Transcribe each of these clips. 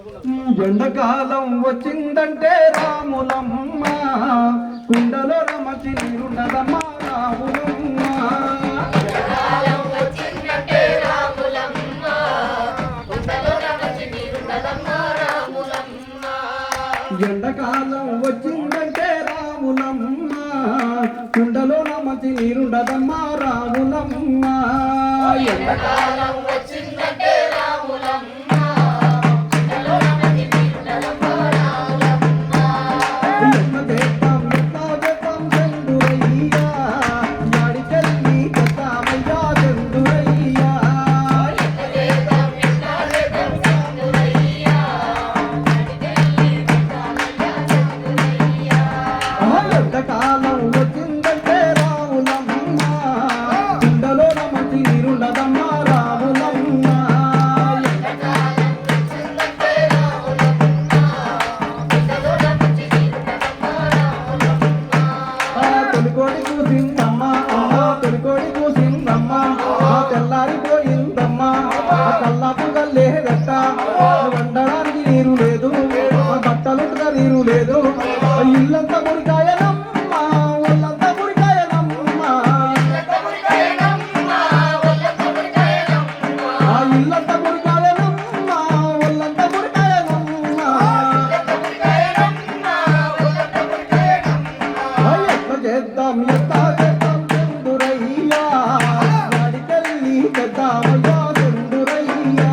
ఎండకాలం వచ్చిందంటే రాములమ్మ కుండలో రమచి నీరుండదమ్మా రాములమ్మ. ఎండకాలం వచ్చిందంటే రాములమ్మ కుండలో రమచి నీరుండదమ్మా రాములమ్మ. ఎండకాలం వచ్చిందంటే రాములమ్మ కాలం వచ్చిందంటే రాములమ్మ కుండలో రమచి నీరుండదమ్మా రాములమ్మ. తొలికోడి కూసిందమ్మ తొలికోడి కూసిందమ్మ తెల్లారిపోయిందమ్మా కల్లాపు లేదట వండడానికి నీరు లేదు బట్టలుగా నీరు లేదు ఇల్లంతా మురికాయనమ్మ ఒళ్ళంతా మురికాయనమ్మ ఇల్లంతా మురికాయనమ్మ ఒళ్ళంతా మురికాయనమ్మ ఎట్లా చేద్దాం ఎట్లా చేద్దాం చందురయ్యా వాడికెళ్ళి చేద్దామయ్యా చందురయ్యా.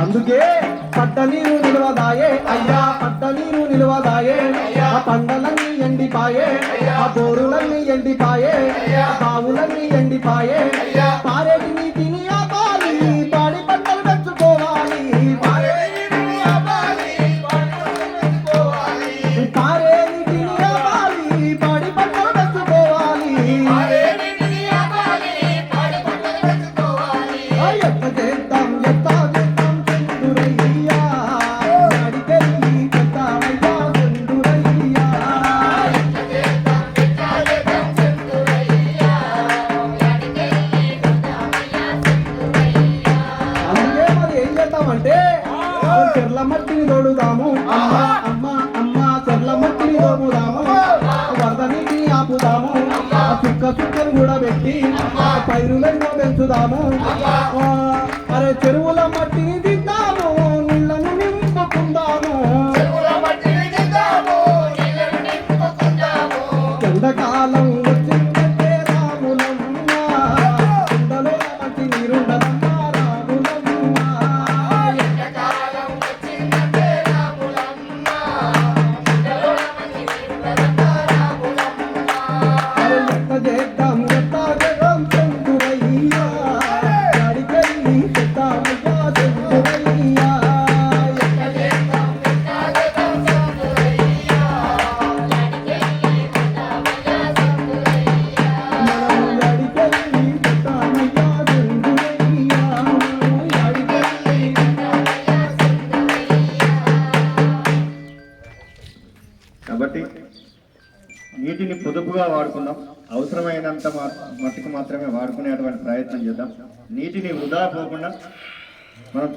అందుకే పట్ట నీరు నిలవదాయే అయ్యా పట్ట నీరు నిలవదాయే ఆ పంటలన్నీ ఎండిపాయే ఆ బోరులన్నీ ఎండిపాయే బావులన్నీ ఎండిపాయే పారేటి నీటిని ఆపాలి పాడి పంటలు పెంచుకోవాలి పారే నీటిని ఆపాలి పాడి పంటలు పెంచుకోవాలి. ఎట్లా చేద్దాం ఎట్లా చేద్దాం చందురయ్యా వాడికెళ్ళి చేద్దామయ్యా చందురయ్యా. అందుకే మరి ఏం చేద్దామంటే చెర్ల మట్టిని తోడుదాము అమ్మ అమ్మ అమ్మ చెర్ల మట్టిని తోముదాము వరద నీటిని ఆపుదాము చుక్క చుక్కను కూడా పెట్టి పైరులను పెంచుదాము. అరే చెరువుల మట్టిని దిద్దాము నీళ్లను నింపుకుందాము. ఎండకాలం వచ్చిందంటే రాములమ్మ కుండలో రమచి నీరుండదమ్మా రాములమ్మ. అరే ఎట్లా చేద్దాం ఎట్లా చేద్దాం చందురయ్యా వాడికెళ్ళి చేద్దామయ్యా చందురయ్యా. కాబట్టి నీటిని పొదుపుగా వాడుకుందాం, అవసరమైనంత మట్టుకు మాత్రమే వాడుకునేటువంటి ప్రయత్నం చేద్దాం. నీటిని వృధా పోకుండా మనం